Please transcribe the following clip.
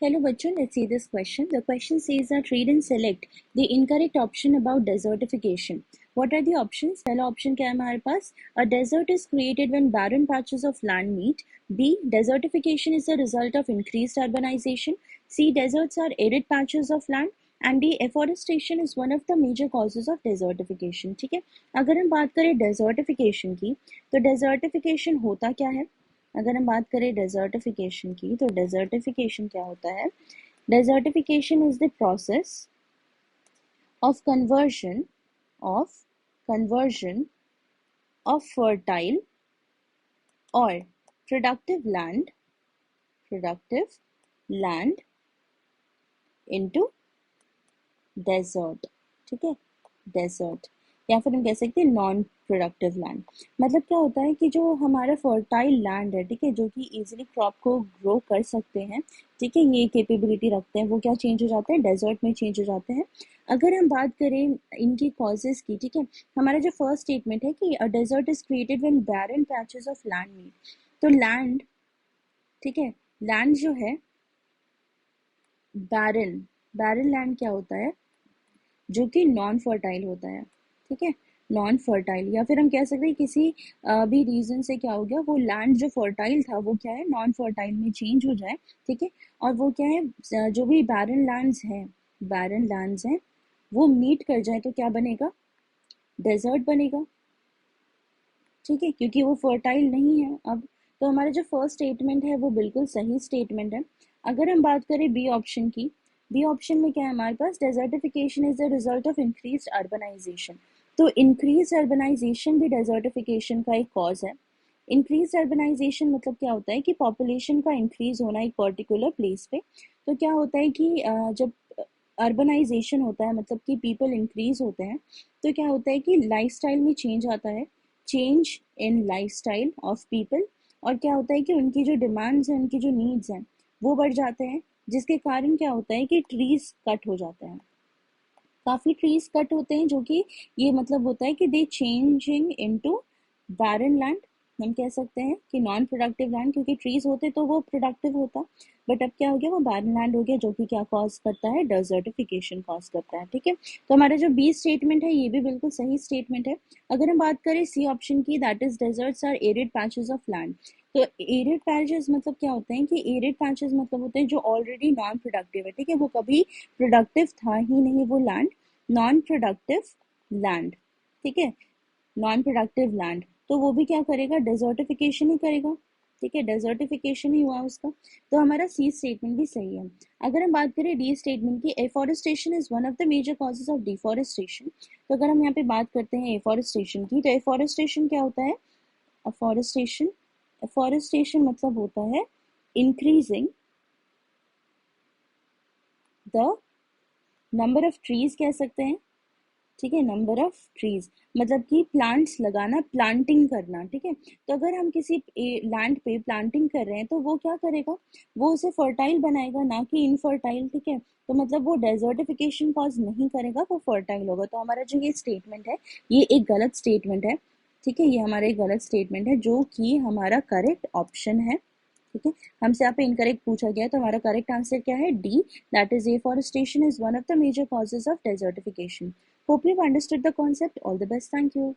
Hello bachcho, let's see this question. The question says that read and select the incorrect option about desertification. What are the options? पहला option क्या है हमारे पास? A desert is created when barren patches of land meet. B. Desertification is the result of increased urbanization. C. Deserts are arid patches of land. And D. Afforestation is one of the major causes of desertification. ठीक है, अगर हम बात करें desertification की, तो desertification होता क्या है? अगर हम बात करें डेजर्टिफिकेशन की, तो डेजर्टिफिकेशन क्या होता है? Desertification is the process of conversion of fertile और प्रोडक्टिव लैंड इनटू डेजर्ट. ठीक है, डेजर्ट या फिर हम कह सकते हैं नॉन प्रोडक्टिव लैंड. मतलब क्या होता है कि जो हमारा फर्टाइल लैंड है, ठीक है, जो कि इजीली क्रॉप को ग्रो कर सकते हैं, ठीक है, ये कैपेबिलिटी रखते हैं, वो क्या चेंज हो जाते हैं? डेजर्ट में चेंज हो जाते हैं. अगर हम बात करें इनकी कॉजेज की, ठीक है, हमारा जो फर्स्ट स्टेटमेंट है कि a desert is created when barren patches of land meet. तो लैंड, ठीक है, लैंड जो है बैरन लैंड क्या होता है? जो कि नॉन फर्टाइल होता है. ठीक है, नॉन फर्टाइल, या फिर हम कह सकते हैं किसी भी रीजन से क्या हो गया, वो लैंड जो फर्टाइल था वो क्या है, नॉन फर्टाइल में चेंज हो जाए. ठीक है, और वो क्या है, जो भी बैरन लैंड्स हैं वो मीट कर जाए तो क्या बनेगा? डेजर्ट बनेगा. ठीक है, क्योंकि वो फर्टाइल नहीं है अब. तो हमारा जो फर्स्ट स्टेटमेंट है वो बिल्कुल सही स्टेटमेंट है. अगर हम बात करें बी ऑप्शन की, बी ऑप्शन में क्या है हमारे पास? Desertification is the result of increase urbanisation. तो इंक्रीज अर्बनाइजेशन भी डेजर्टिफिकेशन का एक कॉज है. इंक्रीज अर्बनाइजेशन मतलब क्या होता है कि पॉपुलेशन का इंक्रीज होना एक पर्टिकुलर प्लेस पे. तो क्या होता है कि जब अर्बनाइजेशन होता है, मतलब कि पीपल इंक्रीज होते हैं, तो क्या होता है कि लाइफस्टाइल में चेंज आता है, change in lifestyle of people. और क्या होता है कि उनकी जो डिमांड्स हैं, उनकी जो नीड्स हैं, वो बढ़ जाते हैं, जिसके कारण क्या होता है कि ट्रीज कट हो जाते हैं. काफ़ी ट्रीज कट होते हैं, जो कि ये मतलब होता है कि दे चेंजिंग इनटू बैरन लैंड. हम कह सकते हैं कि नॉन प्रोडक्टिव लैंड, क्योंकि ट्रीज होते तो वो प्रोडक्टिव होता, बट अब क्या हो गया, वो बैरन लैंड हो गया, जो कि क्या कॉज करता है? डेजर्टिफिकेशन कॉज करता है. ठीक है, तो हमारा जो बी स्टेटमेंट है ये भी बिल्कुल सही स्टेटमेंट है. अगर हम बात करें सी ऑप्शन की, that is deserts are arid patches of land. तो एरिड पैचेस मतलब क्या होते हैं कि एरिड पैचेस मतलब होते हैं जो ऑलरेडी नॉन प्रोडक्टिव है. ठीक है, वो कभी प्रोडक्टिव था ही नहीं वो लैंड, नॉन प्रोडक्टिव लैंड. ठीक है, नॉन प्रोडक्टिव लैंड, तो वो भी क्या करेगा? डेजर्टिफिकेशन ही करेगा. ठीक है, डेजर्टिफिकेशन ही हुआ उसका. तो हमारा सी स्टेटमेंट भी सही है. अगर हम बात करें डी स्टेटमेंट की, afforestation is one of the major causes of deforestation. तो अगर हम यहाँ पे बात करते हैं एफॉरेस्टेशन की, तो एफॉरेस्टेशन क्या होता है? अफॉरेस्टेशन, एफॉरेस्टेशन मतलब होता है increasing the number of trees कह सकते हैं. ठीक है, नंबर ऑफ ट्रीज मतलब कि प्लांट्स लगाना, प्लांटिंग करना. ठीक है, तो अगर हम किसी लैंड पे प्लांटिंग कर रहे हैं तो वो क्या करेगा? वो उसे फर्टाइल बनाएगा, ना कि इनफर्टाइल. ठीक है, तो मतलब वो डेजर्टिफिकेशन कॉज नहीं करेगा, वो फर्टाइल होगा. तो हमारा जो ये स्टेटमेंट है ये एक गलत स्टेटमेंट है. ठीक है, ये हमारा एक गलत स्टेटमेंट है, जो कि हमारा करेक्ट ऑप्शन है. ठीक है, हमसे यहाँ पे इनकरेक्ट पूछा गया, तो हमारा करेक्ट आंसर क्या है? D, that is afforestation is one of the major causes of desertification. Hope you've understood the concept. All the best. Thank you.